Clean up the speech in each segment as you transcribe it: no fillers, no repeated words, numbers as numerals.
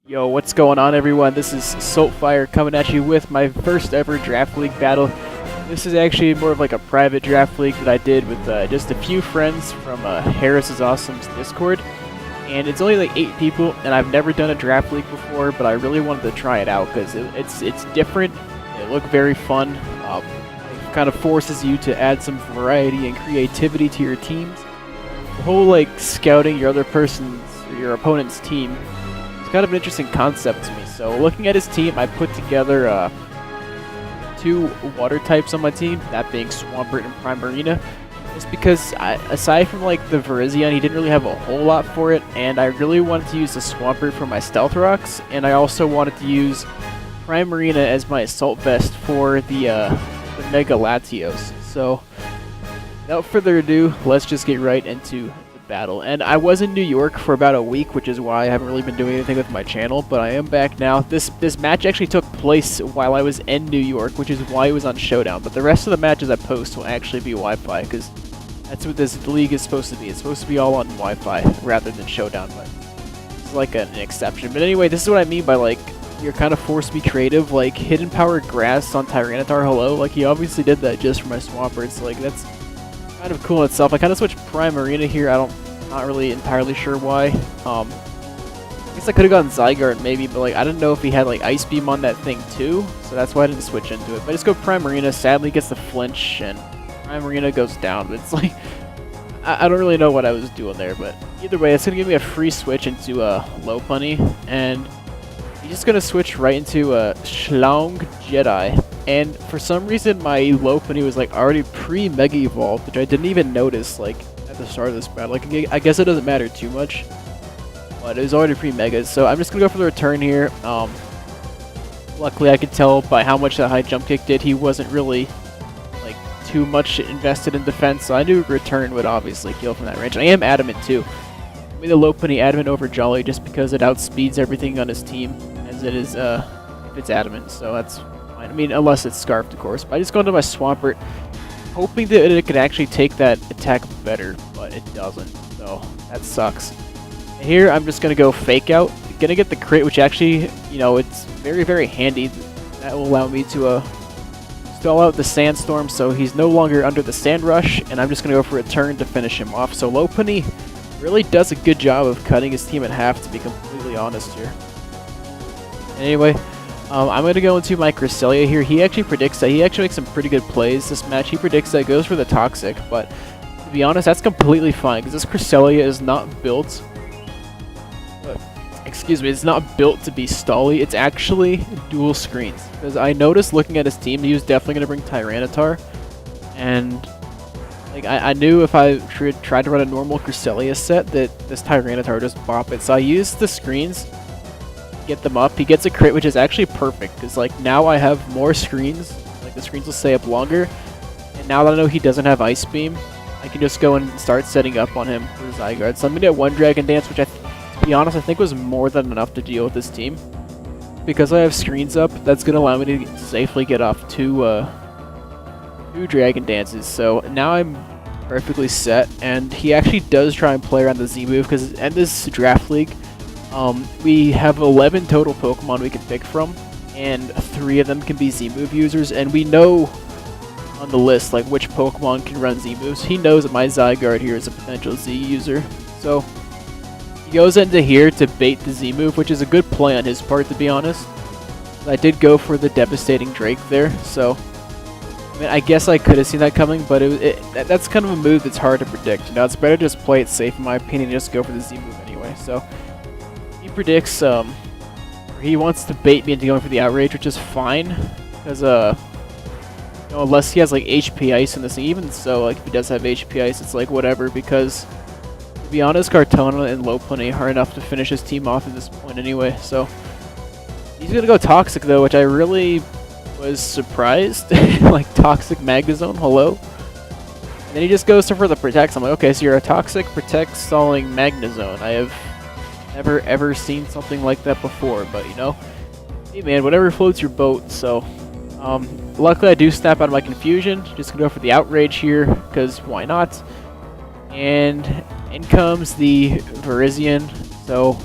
Yo, what's going on, everyone? This is Saltfire coming at you with my first ever Draft League battle. This is actually more of like a private draft league that I did with just a few friends from Harris is Awesome's Discord. And it's only like 8 people, and I've never done a draft league before, but I really wanted to try it out because it's different. It looked very fun. It kind of forces you to add some variety and creativity to your teams. The whole like scouting your your opponent's team. It's kind of an interesting concept to me. So looking at his team, I put together 2 water types on my team, that being Swampert and Primarina. Just because, aside from like the Virizion, he didn't really have a whole lot for it, and I really wanted to use the Swampert for my Stealth Rocks, and I also wanted to use Primarina as my Assault Vest for the Mega Latios. So, without further ado, let's just get right into battle. And I was in New York for about a week, which is why I haven't really been doing anything with my channel, but I am back now. This match actually took place while I was in New York, which is why it was on Showdown, but the rest of the matches I post will actually be Wi-Fi, because that's what this league is supposed to be. It's supposed to be all on Wi-Fi rather than Showdown, but it's like an exception. But anyway, this is what I mean by like, you're kind of forced to be creative, like Hidden Power Grass on Tyranitar, hello, like he obviously did that just for my Swamperts, like that's kind of cool in itself. I kind of switched Primarina here. Not really entirely sure why. I guess I could have gone Zygarde maybe, but like I didn't know if he had like Ice Beam on that thing too, so that's why I didn't switch into it. But I just go Primarina. Sadly, gets the flinch, and Primarina goes down. But it's like I don't really know what I was doing there, but either way, it's gonna give me a free switch into Lopunny, and he's just gonna switch right into Schlaung Jedi. And for some reason, my Lopunny was like already pre-Mega Evolved, which I didn't even notice like at the start of this battle. Like, I guess it doesn't matter too much, but it was already pre-Mega. So I'm just gonna go for the return here. Luckily, I could tell by how much that high jump kick did, he wasn't really like too much invested in defense. So I knew return would obviously kill from that range. And I am adamant too. I made the Lopunny adamant over Jolly just because it outspeeds everything on his team, as it is if it's adamant. So that's. I mean, unless it's Scarfed, of course. But I just go into my Swampert, hoping that it could actually take that attack better, but it doesn't. So that sucks. And here, I'm just going to go Fake Out. Going to get the crit, which actually, you know, it's very, very handy. That will allow me to stall out the Sandstorm, so he's no longer under the Sand Rush, and I'm just going to go for a turn to finish him off. So Lopunny really does a good job of cutting his team in half, to be completely honest here. Anyway, I'm going to go into my Cresselia here. He actually predicts that. He actually makes some pretty good plays this match. He predicts that it goes for the Toxic, but to be honest, that's completely fine, because this Cresselia is not built... excuse me, it's not built to be stally. It's actually dual screens. Because I noticed looking at his team, he was definitely going to bring Tyranitar, and like I knew if I tried to run a normal Cresselia set that this Tyranitar would just bop it. So I used the screens, get them up. He gets a crit, which is actually perfect, because like now I have more screens, like the screens will stay up longer, and now that I know he doesn't have Ice Beam, I can just go and start setting up on him for Zygarde. So I'm gonna get 1 Dragon Dance, which to be honest, I think was more than enough to deal with this team. Because I have screens up, that's gonna allow me to safely get off 2 Dragon Dances. So now I'm perfectly set, and he actually does try and play around the Z move, because in this draft league, we have 11 total Pokemon we can pick from, and 3 of them can be Z-move users, and we know on the list like which Pokemon can run Z-moves. He knows that my Zygarde here is a potential Z user, so he goes into here to bait the Z-move, which is a good play on his part, to be honest. I did go for the Devastating Drake there, so I mean, I guess I could have seen that coming, but that's kind of a move that's hard to predict. You know, it's better to just play it safe, in my opinion, and just go for the Z-move anyway. So he predicts, he wants to bait me into going for the Outrage, which is fine, because, you know, unless he has, like, HP Ice in this thing, even so, like, if he does have HP Ice, it's, like, whatever, because, to be honest, Kartona and Lopunny are enough to finish his team off at this point anyway, so he's gonna go Toxic, though, which I really was surprised. Like, Toxic Magnezone, hello? And then he just goes for the Protect. I'm like, okay, so you're a Toxic Protect stalling Magnezone. I have never ever seen something like that before, but you know, hey man, whatever floats your boat. So luckily I do snap out of my confusion. Just gonna go for the Outrage here, because why not? And in comes the Virizion. So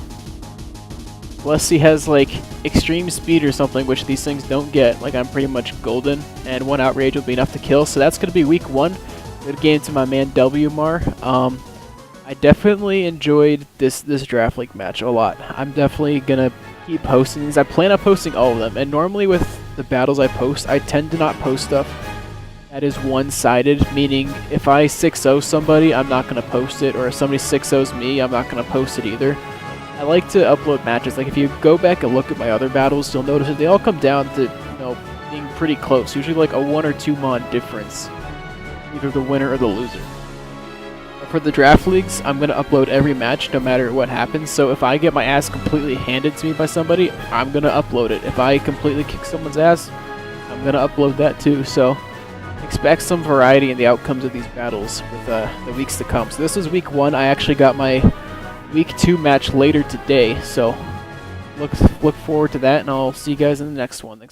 Unless he has like extreme speed or something, which these things don't get. Like I'm pretty much golden, and 1 outrage will be enough to kill. So that's gonna be week 1. Good game to my man Wmar. I definitely enjoyed this draft league match a lot. I'm definitely gonna keep posting these. I plan on posting all of them, and normally with the battles I post, I tend to not post stuff that is one-sided, meaning if I 6-0 somebody, I'm not gonna post it, or if somebody 6-0s me, I'm not gonna post it either. I like to upload matches. Like if you go back and look at my other battles, you'll notice that they all come down to, you know, being pretty close. Usually like a 1 or 2 mon difference, either the winner or the loser. But for the draft leagues, I'm gonna upload every match no matter what happens. So if I get my ass completely handed to me by somebody, I'm gonna upload it. If I completely kick someone's ass, I'm gonna upload that too. So expect some variety in the outcomes of these battles with the weeks to come. So this was week 1. I actually got my week 2 match later today, so look forward to that, and I'll see you guys in the next one. Thanks.